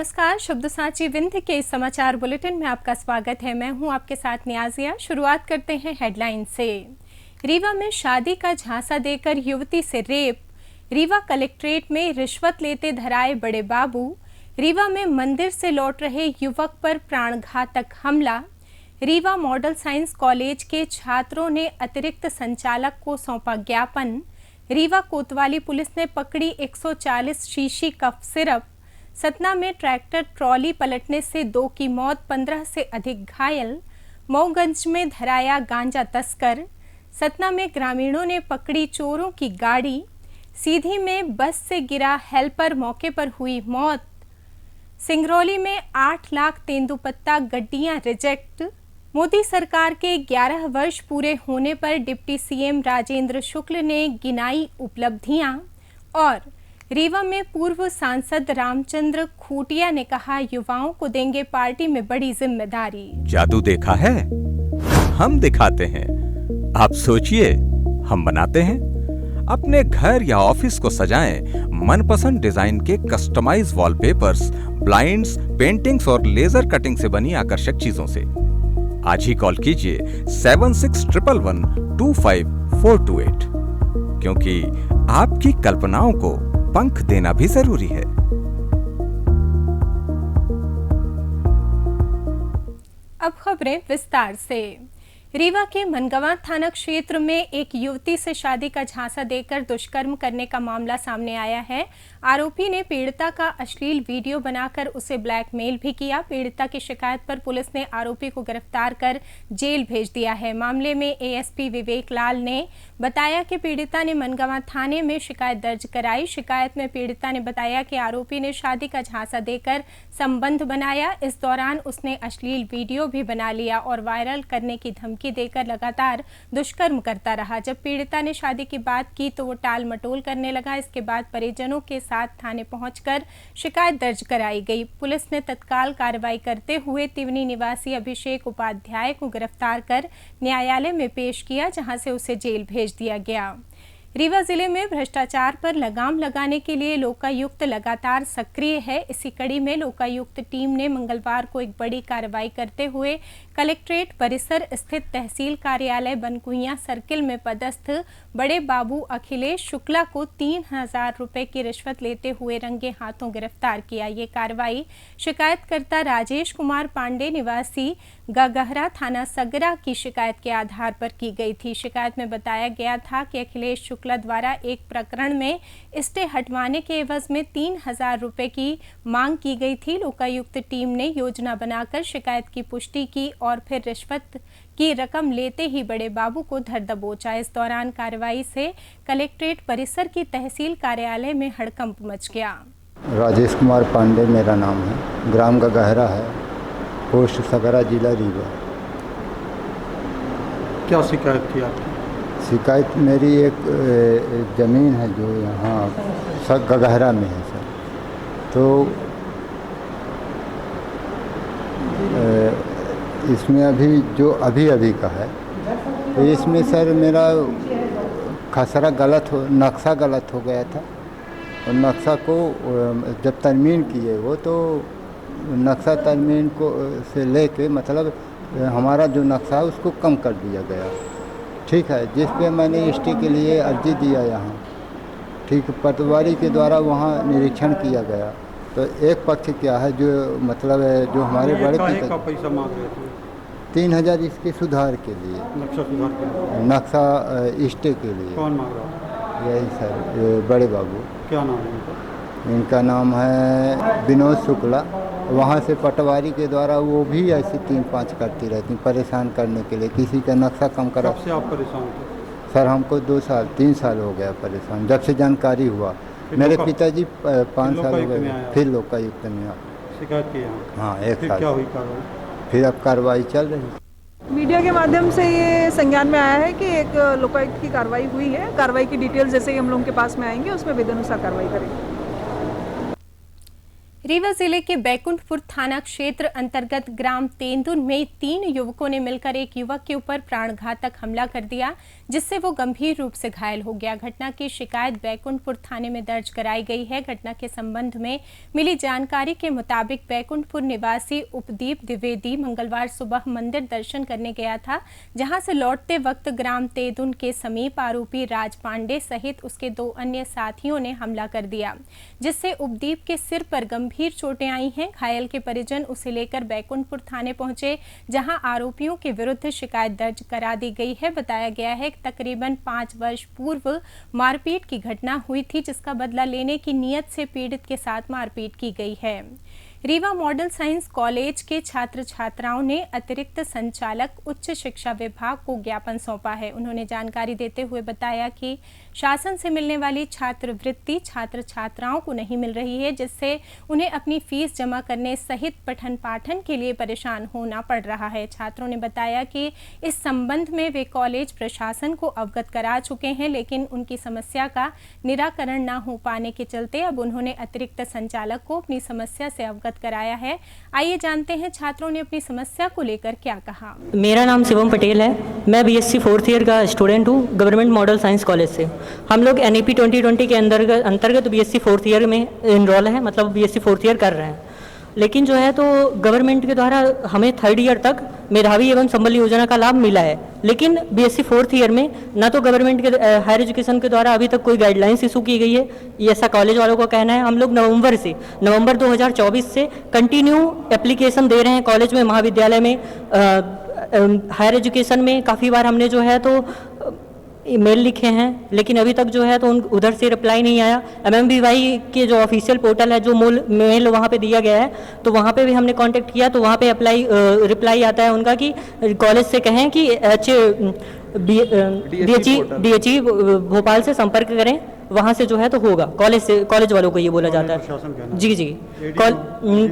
नमस्कार, शब्द साची विंध्य के इस समाचार बुलेटिन में आपका स्वागत है। मैं हूं आपके साथ नियाजिया। शुरुआत करते हैं हेडलाइन से। रीवा में शादी का झांसा देकर युवती से रेप। रीवा कलेक्ट्रेट में रिश्वत लेते धराए बड़े बाबू। रीवा में मंदिर से लौट रहे युवक पर प्राणघातक हमला। रीवा मॉडल साइंस कॉलेज के छात्रों ने अतिरिक्त संचालक को सौंपा ज्ञापन। रीवा कोतवाली पुलिस ने पकड़ी 140 शीशी कफ सिरप। सतना में ट्रैक्टर ट्रॉली पलटने से 2 की मौत, 15 से अधिक घायल। मऊगंज में धराया गांजा तस्कर। सतना में ग्रामीणों ने पकड़ी चोरों की गाड़ी। सीधी में बस से गिरा हेल्पर, मौके पर हुई मौत। सिंगरौली में 8 लाख तेंदुपत्ता गड्डियां रिजेक्ट। मोदी सरकार के 11 वर्ष पूरे होने पर डिप्टी सीएम राजेंद्र शुक्ल ने गिनाई उपलब्धियां। और रीवा में पूर्व सांसद रामचंद्र खूटिया ने कहा, युवाओं को देंगे पार्टी में बड़ी जिम्मेदारी। जादू देखा है, हम दिखाते हैं। आप सोचिए, हम बनाते हैं। अपने घर या ऑफिस को सजाएं मनपसंद डिजाइन के कस्टमाइज वॉलपेपर्स, ब्लाइंड्स, पेंटिंग्स और लेजर कटिंग से बनी आकर्षक चीजों से। आज ही कॉल कीजिए 7611125428, क्योंकि आपकी कल्पनाओं को पंख देना भी जरूरी है। अब खबरें विस्तार से। रीवा के मनगवां थाना क्षेत्र में एक युवती से शादी का झांसा देकर दुष्कर्म करने का मामला सामने आया है। आरोपी ने पीड़िता का अश्लील वीडियो बनाकर उसे ब्लैकमेल भी किया। पीड़िता की शिकायत पर पुलिस ने आरोपी को गिरफ्तार कर जेल भेज दिया है। मामले में एएसपी विवेक लाल ने बताया कि पीड़िता ने मनगवां थाने में शिकायत दर्ज कराई। शिकायत में पीड़िता ने बताया कि आरोपी ने शादी का झांसा देकर संबंध बनाया। इस दौरान उसने अश्लील वीडियो भी बना लिया और वायरल करने की धमकी देकर लगातार दुष्कर्म करता रहा। जब पीड़िता ने शादी की बात की तो वो टाल मटोल करने लगा। इसके बाद परिजनों के साथ थाने पहुंचकर शिकायत दर्ज कराई गई। पुलिस ने तत्काल कार्रवाई करते हुए तिवनी निवासी अभिषेक उपाध्याय को गिरफ्तार कर न्यायालय में पेश किया, जहां से उसे जेल भेज दिया गया। रीवा जिले में भ्रष्टाचार पर लगाम लगाने के लिए लोकायुक्त लगातार सक्रिय है। इसी कड़ी में लोकायुक्त टीम ने मंगलवार को एक बड़ी कार्रवाई करते हुए कलेक्ट्रेट परिसर स्थित तहसील कार्यालय बनकुइया सर्किल में पदस्थ बड़े बाबू अखिलेश शुक्ला को 3000 रुपए की रिश्वत लेते हुए रंगे हाथों गिरफ्तार किया। ये कार्रवाई शिकायतकर्ता राजेश कुमार पांडे निवासी गगहरा थाना सगरा की शिकायत के आधार पर की गई थी। शिकायत में बताया गया था कि अखिलेश शुक्ला द्वारा एक प्रकरण में स्टे हटवाने के एवज में 3000 रुपए की मांग की गई थी। लोकायुक्त टीम ने योजना बनाकर शिकायत की पुष्टि की और फिर रिश्वत की रकम लेते ही बड़े बाबू को धर दबोचा। इस दौरान कार्रवाई से कलेक्ट्रेट परिसर की तहसील कार्यालय में हड़कंप मच गया। राजेश कुमार पांडे मेरा नाम है, ग्राम गगहरा है, पोस्ट सगरा, जिला रीवा। क्या शिकायत थी आपकी? शिकायत मेरी एक ज़मीन है जो यहाँ गगहरा में है सर। तो इसमें अभी जो अभी का है, तो इसमें सर मेरा खसरा नक्शा गलत हो गया था। और नक्शा को जब तरमीम किए वो, तो नक्शा तरमीम को से लेके मतलब हमारा जो नक्शा है उसको कम कर दिया गया। ठीक है, जिस पे मैंने स्टे के लिए अर्जी दिया यहाँ, ठीक, पटवारी के द्वारा वहाँ निरीक्षण किया गया। तो एक पक्ष क्या है जो मतलब है, जो हमारे बड़े पिता का पैसा मांग रहे थे 3000 इसके सुधार के लिए, नक्शा सुधार के लिए, नक्शा स्टे के लिए। कौन मांग रहा था? यही सर, बड़े बाबू। क्या नाम है इनका? इनका नाम है विनोद शुक्ला। वहाँ से पटवारी के द्वारा वो भी ऐसे 3-5 करती रहती, परेशान करने के लिए, किसी का नक्शा कम करा। कब से आप परेशान थे? सर हमको 2-3 साल हो गया परेशान, जब से जानकारी हुआ। मेरे पिताजी 5 साल हो गए, फिर लोकायुक्त में शिकायत की यहाँ? हाँ, 1 साल। क्या हुई कार्रवाई? फिर अब कार्रवाई चल रही। मीडिया के माध्यम से ये संज्ञान में आया है कि एक लोकायुक्त की कार्रवाई हुई है। कार्रवाई की डिटेल्स जैसे ही हम लोगों के पास में आएंगे उसमें विधानुसार कार्रवाई करेंगे। रीवा जिले के बैकुंठपुर थाना क्षेत्र अंतर्गत ग्राम तेंदुन में 3 युवकों ने मिलकर एक युवक के ऊपर प्राणघातक हमला कर दिया, जिससे वो गंभीर रूप से घायल हो गया। घटना की शिकायत बैकुंठपुर थाने में दर्ज कराई गई है। घटना के संबंध में मिली जानकारी के मुताबिक बैकुंठपुर निवासी उपदीप द्विवेदी मंगलवार सुबह मंदिर दर्शन करने गया था, जहां से लौटते वक्त ग्राम तेंदुन के समीप आरोपी राज पांडे सहित उसके 2 अन्य साथियों ने हमला कर दिया, जिससे उपदीप के सिर पर गंभीर चोटें आई हैं। घायल के परिजन उसे लेकर बैकुंठपुर थाने पहुंचे, जहां आरोपियों के विरुद्ध शिकायत दर्ज करा दी गई है। बताया गया है कि तकरीबन 5 वर्ष पूर्व मारपीट की घटना हुई थी, जिसका बदला लेने की नीयत से पीड़ित के साथ मारपीट की गई है। रीवा मॉडल साइंस कॉलेज के छात्र छात्राओं ने अतिरिक्त संचालक उच्च शिक्षा विभाग को ज्ञापन सौंपा है। उन्होंने जानकारी देते हुए बताया कि शासन से मिलने वाली छात्रवृत्ति छात्र छात्राओं को नहीं मिल रही है, जिससे उन्हें अपनी फीस जमा करने सहित पठन पाठन के लिए परेशान होना पड़ रहा है। छात्रों ने बताया कि इस संबंध में वे कॉलेज प्रशासन को अवगत करा चुके हैं, लेकिन उनकी समस्या का निराकरण न हो पाने के चलते अब उन्होंने अतिरिक्त संचालक को अपनी समस्या से अवगत कराया है। आइए जानते हैं छात्रों ने अपनी समस्या को लेकर क्या कहा। मेरा नाम शिवम पटेल है। मैं बीएससी 4th ईयर का स्टूडेंट हूँ गवर्नमेंट मॉडल साइंस कॉलेज से। हम लोग NEP 2020 के अंतर्गत बीएससी 4th ईयर में इनरोल है, मतलब बीएससी 4th ईयर कर रहे हैं। लेकिन जो है तो गवर्नमेंट के द्वारा हमें 3rd ईयर तक मेधावी एवं संबल योजना का लाभ मिला है, लेकिन बीएससी 4th ईयर में ना तो गवर्नमेंट के हायर एजुकेशन के द्वारा अभी तक कोई गाइडलाइंस इशू की गई है, ये ऐसा कॉलेज वालों का कहना है। हम लोग नवंबर 2024 से कंटिन्यू एप्लीकेशन दे रहे हैं कॉलेज में, महाविद्यालय में, हायर एजुकेशन में। काफ़ी बार हमने जो है तो ईमेल लिखे हैं, लेकिन अभी तक जो है तो उधर से रिप्लाई नहीं आया। MMBY के जो ऑफिशियल पोर्टल है, जो मेल वहाँ पे दिया गया है, तो वहाँ पे भी हमने कांटेक्ट किया, तो वहाँ पे रिप्लाई आता है उनका कि कॉलेज से कहें कि DHE भोपाल से संपर्क करें, वहाँ से जो है तो होगा। कॉलेज वालों को ये बोला जाता है। जी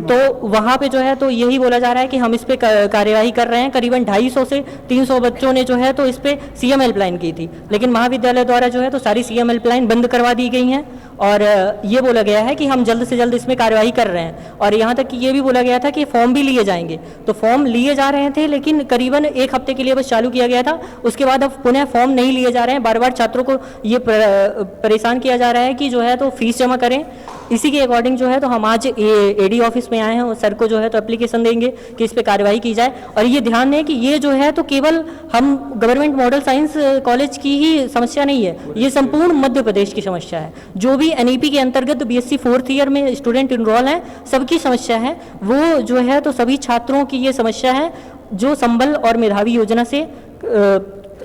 तो वहाँ पे जो है तो यही बोला जा रहा है कि हम इस पे कार्यवाही कर रहे हैं। करीबन 250 से 300 बच्चों ने जो है तो इस पे CM हेल्पलाइन की थी, लेकिन महाविद्यालय द्वारा जो है तो सारी CM हेल्पलाइन बंद करवा दी गई हैं और ये बोला गया है कि हम जल्द से जल्द इसमें कार्यवाही कर रहे हैं। और यहाँ तक कि ये भी बोला गया था कि फॉर्म भी लिए जाएंगे, तो फॉर्म लिए जा रहे थे, लेकिन करीबन 1 हफ्ते के लिए बस चालू किया गया था। उसके बाद अब पुनः फॉर्म नहीं लिए जा रहे हैं। बार बार छात्रों को ये परेशान किया जा रहा है कि जो है तो फीस जमा करें। इसी के अकॉर्डिंग जो है तो हम आज AD ऑफिस में आए हैं और सर को जो है तो एप्लीकेशन देंगे कि इस पे कार्यवाही की जाए। और ये ध्यान दें कि ये जो है तो केवल हम गवर्नमेंट मॉडल साइंस कॉलेज की ही समस्या नहीं है, ये संपूर्ण मध्य प्रदेश की समस्या है। जो भी NEP के अंतर्गत बीएससी 4th ईयर में स्टूडेंट इनरोल हैं, सबकी समस्या है। वो जो है तो सभी छात्रों की ये समस्या है जो संबल और मेधावी योजना से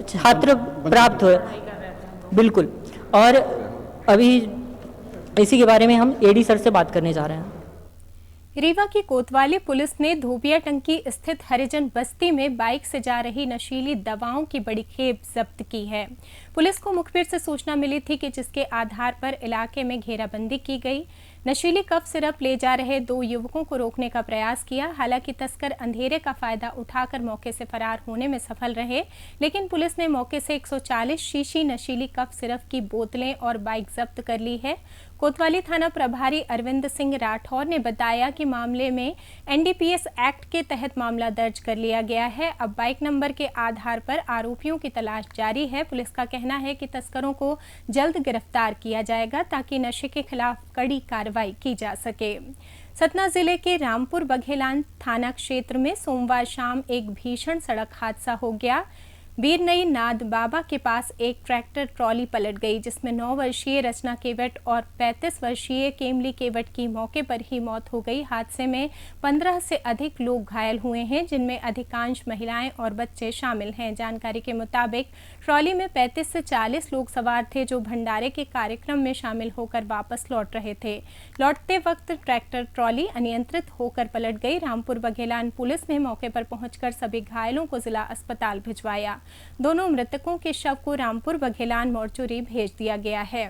छात्र प्राप्त हो। बिल्कुल। और अभी इसी के बारे में हम AD सर से बात करने जा रहे हैं। रीवा की कोतवाली पुलिस ने धोबिया टंकी स्थित हरिजन बस्ती में बाइक से जा रही नशीली दवाओं की बड़ी खेप जब्त की है। पुलिस को मुखबिर से सूचना मिली थी कि जिसके आधार पर इलाके में घेराबंदी की गई। नशीली कफ सिरप ले जा रहे 2 युवकों को रोकने का प्रयास किया। हालांकि तस्कर अंधेरे का फायदा उठाकर मौके से फरार होने में सफल रहे, लेकिन पुलिस ने मौके से 140 शीशी नशीली कफ सिरप की बोतलें और बाइक जब्त कर ली है। कोतवाली थाना प्रभारी अरविंद सिंह राठौर ने बताया कि मामले में NDPS एक्ट के तहत मामला दर्ज कर लिया गया है। अब बाइक नंबर के आधार पर आरोपियों की तलाश जारी है। पुलिस का कहना है कि तस्करों को जल्द गिरफ्तार किया जाएगा ताकि नशे के खिलाफ कड़ी कार्रवाई की जा सके। सतना जिले के रामपुर बघेलान थाना क्षेत्र में सोमवार शाम एक भीषण सड़क हादसा हो गया। बीरनई नाद बाबा के पास एक ट्रैक्टर ट्रॉली पलट गई, जिसमें 9 वर्षीय रचना केवट और 35 वर्षीय केमली केवट की मौके पर ही मौत हो गई। हादसे में 15 से अधिक लोग घायल हुए हैं, जिनमें अधिकांश महिलाएं और बच्चे शामिल हैं। जानकारी के मुताबिक ट्रॉली में 35 से 40 लोग सवार थे, जो भंडारे के कार्यक्रम में शामिल होकर वापस लौट रहे थे। लौटते वक्त ट्रैक्टर ट्रॉली अनियंत्रित होकर पलट गई। रामपुर बघेलान पुलिस ने मौके पर पहुंचकर सभी घायलों को जिला अस्पताल भिजवाया। दोनों मृतकों के शव को रामपुर बघेलान मोर्चरी भेज दिया गया है।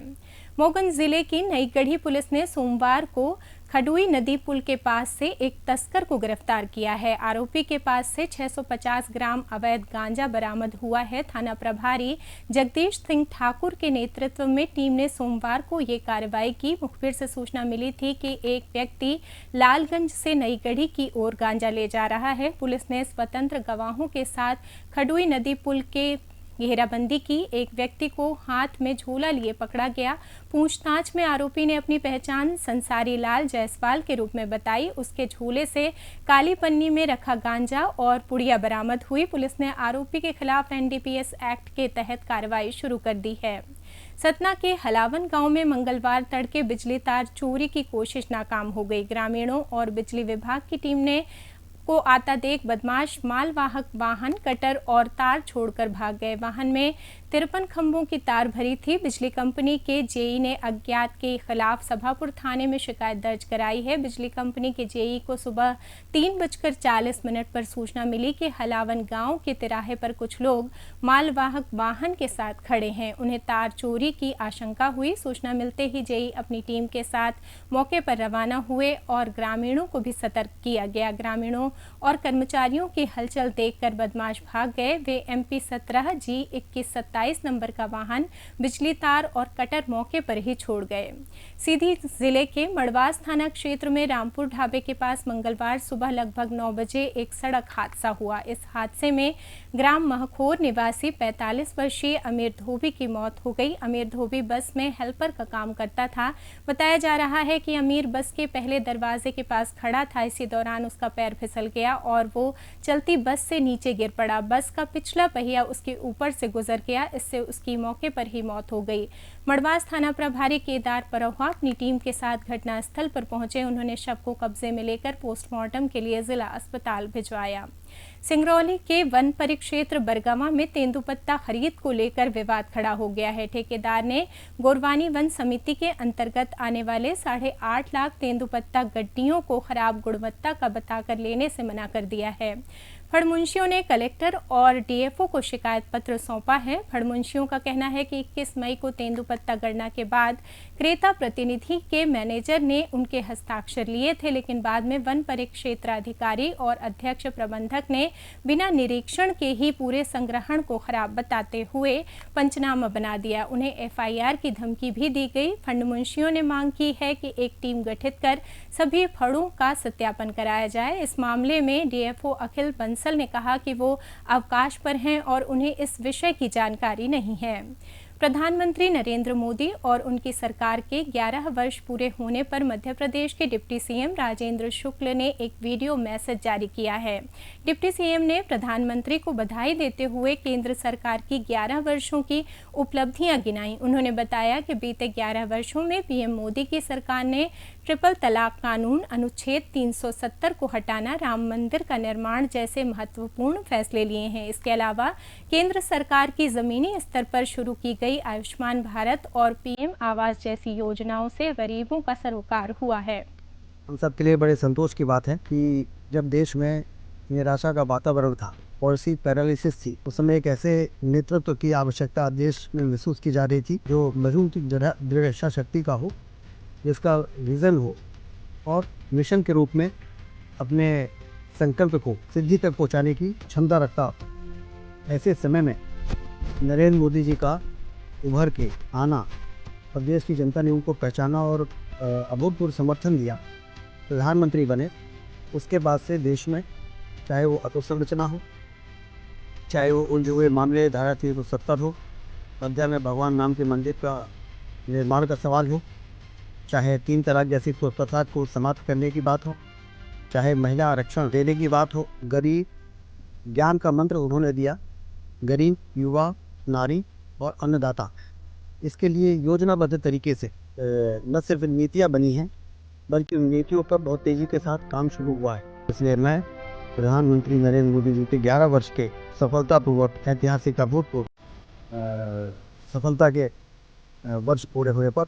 मोगन जिले की नई गढ़ी पुलिस ने सोमवार को खडुई नदी पुल के पास से एक तस्कर को गिरफ्तार किया है। आरोपी के पास से 650 ग्राम अवैध गांजा बरामद हुआ है। थाना प्रभारी जगदीश सिंह ठाकुर के नेतृत्व में टीम ने सोमवार को ये कार्रवाई की। मुखबिर से सूचना मिली थी कि एक व्यक्ति लालगंज से नई गढ़ी की ओर गांजा ले जा रहा है। पुलिस ने स्वतंत्र गवाहों के साथ खडुई नदी पुल के घेराबंदी की। एक व्यक्ति को हाथ में झोला लिए पकड़ा गया। पूछताछ में आरोपी ने अपनी पहचान संसारी लाल जायसवाल के रूप में बताई। उसके झोले से काली पन्नी में रखा गांजा और पुड़िया बरामद हुई। पुलिस ने आरोपी के खिलाफ एनडीपीएस एक्ट के तहत कार्रवाई शुरू कर दी है। सतना के हलावन गांव में मंगलवार तड़के बिजली तार चोरी की कोशिश नाकाम हो गई। ग्रामीणों और बिजली विभाग की टीम ने को आता देख बदमाश मालवाहक वाहन कटर और तार छोड़कर भाग गए। वाहन में 53 खंभों की तार भरी थी। बिजली कंपनी के जेई ने अज्ञात के खिलाफ सभापुर थाने में शिकायत दर्ज कराई है। बिजली कंपनी के जेई को सुबह 3:40 पर सूचना मिली कि हलावन गांव के तिराहे पर कुछ लोग मालवाहक वाहन के साथ खड़े हैं। उन्हें तार चोरी की आशंका हुई। सूचना मिलते ही जेई अपनी टीम के साथ मौके पर रवाना हुए और ग्रामीणों को भी सतर्क किया गया। ग्रामीणों और कर्मचारियों की हलचल देखकर बदमाश भाग गए। वे MP 17 G 2127 नंबर का वाहन बिजली तार और कटर मौके पर ही छोड़ गए। सीधी जिले के मड़वास थाना क्षेत्र में रामपुर ढाबे के पास मंगलवार सुबह लगभग 9 बजे एक सड़क हादसा हुआ। इस हादसे में ग्राम महखोर निवासी 45 वर्षीय अमीर धोबी की मौत हो गई। अमीर धोबी बस में हेल्पर का काम करता था। बताया जा रहा है कि अमीर बस के पहले दरवाजे के पास खड़ा था। इसी दौरान उसका पैर फिसल गया और वो चलती बस से नीचे गिर पड़ा। बस का पिछला पहिया उसके ऊपर से गुजर गया। इससे उसकी मौके पर ही मौत हो गई। मड़वास थाना प्रभारी केदार परोहा अपनी टीम के साथ घटनास्थल पर पहुंचे। उन्होंने शव को कब्जे में लेकर पोस्टमार्टम के लिए जिला अस्पताल भिजवाया। सिंगरौली के वन परिक्षेत्र बरगवा में तेंदुपत्ता खरीद को लेकर विवाद खड़ा हो गया है। ठेकेदार ने गोरवानी वन समिति के अंतर्गत आने वाले 8.5 लाख तेंदुपत्ता गड्डियों को खराब गुणवत्ता का बताकर लेने से मना कर दिया है। फड़मुंशियों ने कलेक्टर और डीएफओ को शिकायत पत्र सौंपा है। फड़मुंशियों का कहना है कि 21 मई को तेंदुपत्ता गणना के बाद क्रेता प्रतिनिधि के मैनेजर ने उनके हस्ताक्षर लिए थे, लेकिन बाद में वन परिक्षेत्र अधिकारी और अध्यक्ष प्रबंधक ने बिना निरीक्षण के ही पूरे संग्रहण को खराब बताते हुए पंचनामा बना दिया। उन्हें FIR की धमकी भी दी गई। फड़मुंशियों ने मांग की है कि एक टीम गठित कर सभी फड़ों का सत्यापन कराया जाए। इस मामले में डीएफओ अखिल बंसल ने कहा कि वो अवकाश पर हैं और उन्हें इस विषय की जानकारी नहीं है। प्रधानमंत्री नरेंद्र मोदी और उनकी सरकार के 11 वर्ष पूरे होने पर मध्य प्रदेश के डिप्टी सीएम राजेंद्र शुक्ल ने एक वीडियो मैसेज जारी किया है। डिप्टी सीएम ने प्रधानमंत्री को बधाई देते हुए केंद्र सरकार की 11 वर्षों की उपलब्धियां गिनाई। उन्होंने बताया कि बीते 11 वर्षों में पीएम मोदी की सरकार ने ट्रिपल तलाक कानून, अनुच्छेद 370 को हटाना, राम मंदिर का निर्माण जैसे महत्वपूर्ण फैसले लिए हैं। इसके अलावा केंद्र सरकार की जमीनी स्तर पर शुरू की गई आयुष्मान भारत और PM आवास जैसी योजनाओं से गरीबों का सरोकार हुआ है। हम सब के लिए बड़े संतोष की बात है कि जब देश में निराशा का वातावरण था, पॉलिसी पैरालिसिस थी, उस समय एक ऐसे नेतृत्व की आवश्यकता देश में महसूस की जा रही थी जो मजबूत दृढ़ इच्छा शक्ति का हो, जिसका विजन हो और मिशन के रूप में अपने संकल्प को सिद्धि तक पहुंचाने की क्षमता रखता हो। ऐसे समय में नरेंद्र मोदी जी का उभर के आना, प्रदेश की जनता ने उनको पहचाना और अभूतपूर्व समर्थन दिया, प्रधानमंत्री बने। उसके बाद से देश में चाहे वो अधोसंरचना हो, चाहे वो उलझे हुए मामले धारा 370 हो, अयोध्या में भगवान राम के मंदिर का निर्माण का सवाल हो, चाहे 3 तलाक जैसी प्रथा को समाप्त करने की बात हो, चाहे महिला आरक्षण देने की बात हो, गरीब ज्ञान का मंत्र उन्होंने दिया, गरीब, युवा, नारी और अन्नदाता। इसके लिए योजनाबद्ध तरीके से न सिर्फ नीतियाँ बनी हैं, बल्कि उन नीतियों पर बहुत तेज़ी के साथ काम शुरू हुआ है। इसलिए मैं प्रधानमंत्री नरेंद्र मोदी जी के 11 वर्ष के सफलतापूर्वक ऐतिहासिक अभूतपूर्व सफलता के वर्ष पूरे हुए पर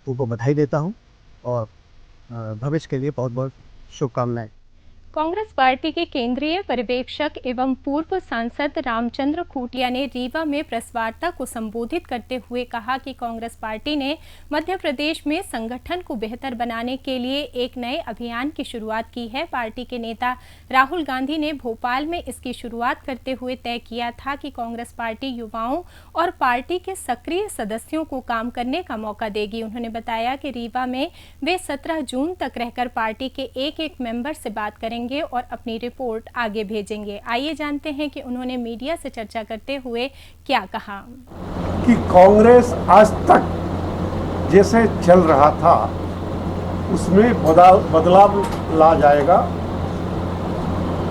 उनको बधाई देता हूं और भविष्य के लिए बहुत बहुत शुभकामनाएं। कांग्रेस पार्टी के केंद्रीय पर्यवेक्षक एवं पूर्व सांसद रामचंद्र खूंटिया ने रीवा में प्रेस वार्ता को संबोधित करते हुए कहा कि कांग्रेस पार्टी ने मध्य प्रदेश में संगठन को बेहतर बनाने के लिए एक नए अभियान की शुरुआत की है। पार्टी के नेता राहुल गांधी ने भोपाल में इसकी शुरुआत करते हुए तय किया था कि कांग्रेस पार्टी युवाओं और पार्टी के सक्रिय सदस्यों को काम करने का मौका देगी। उन्होंने बताया कि रीवा में वे 17 जून तक रहकर पार्टी के एक मेंबर से बात करेंगे और अपनी रिपोर्ट आगे भेजेंगे। आइए जानते हैं कि उन्होंने मीडिया से चर्चा करते हुए क्या कहा। कि कांग्रेस आज तक जैसे चल रहा था उसमें बदलाव ला जाएगा।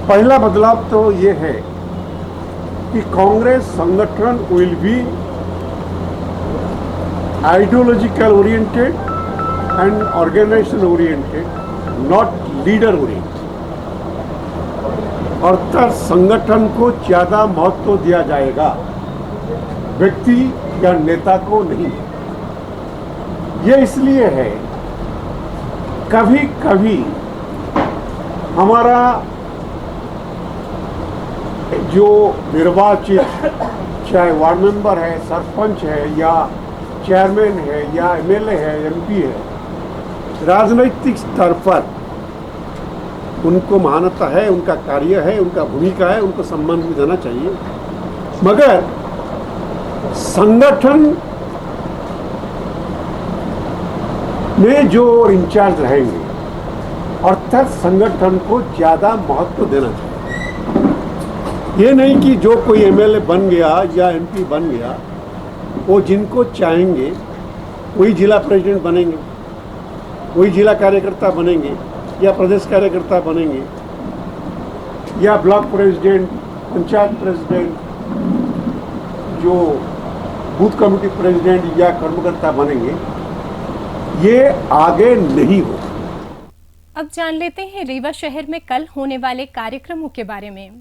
पहला बदलाव तो ये है कि कांग्रेस संगठन will be ideological oriented and organization oriented, not leader oriented. अर्थात संगठन को ज्यादा महत्व दिया जाएगा, व्यक्ति या नेता को नहीं। ये इसलिए है कभी कभी हमारा जो निर्वाचित चाहे वार्ड मेंबर है, सरपंच है या चेयरमैन है या एमएलए है, एमपी है, राजनीतिक स्तर पर उनको मान्यता है, उनका कार्य है, उनका भूमिका है, उनको सम्मान भी देना चाहिए। मगर संगठन में जो इंचार्ज रहेंगे अर्थात संगठन को ज्यादा महत्व देना चाहिए। ये नहीं कि जो कोई एमएलए बन गया या एमपी बन गया वो जिनको चाहेंगे वही जिला प्रेसिडेंट बनेंगे, वही जिला कार्यकर्ता बनेंगे या प्रदेश कार्यकर्ता बनेंगे या ब्लॉक प्रेसिडेंट, पंचायत प्रेसिडेंट, जो बूथ कमेटी प्रेसिडेंट या कर्मकर्ता बनेंगे। ये आगे नहीं हो। अब जान लेते हैं रीवा शहर में कल होने वाले कार्यक्रमों के बारे में।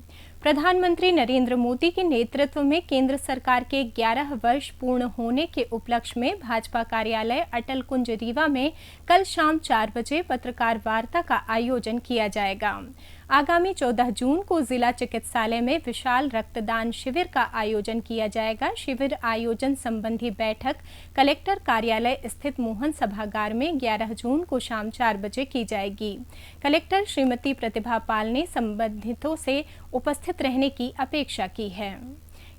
प्रधानमंत्री नरेंद्र मोदी के नेतृत्व में केंद्र सरकार के 11 वर्ष पूर्ण होने के उपलक्ष्य में भाजपा कार्यालय अटल कुंज रीवा में कल शाम 4 बजे पत्रकार वार्ता का आयोजन किया जाएगा। आगामी 14 जून को जिला चिकित्सालय में विशाल रक्तदान शिविर का आयोजन किया जाएगा। शिविर आयोजन संबंधी बैठक कलेक्टर कार्यालय स्थित मोहन सभागार में 11 जून को शाम 4 बजे की जाएगी। कलेक्टर श्रीमती प्रतिभा पाल ने संबंधितों से उपस्थित रहने की अपेक्षा की है।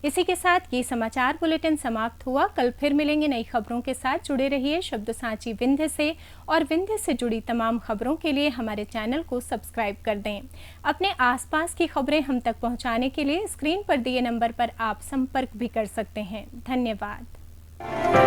इसी के साथ ये समाचार बुलेटिन समाप्त हुआ। कल फिर मिलेंगे नई खबरों के साथ। जुड़े रहिए शब्द सांची विंध्य से और विंध्य से जुड़ी तमाम खबरों के लिए हमारे चैनल को सब्सक्राइब कर दें। अपने आसपास की खबरें हम तक पहुंचाने के लिए स्क्रीन पर दिए नंबर पर आप संपर्क भी कर सकते हैं। धन्यवाद।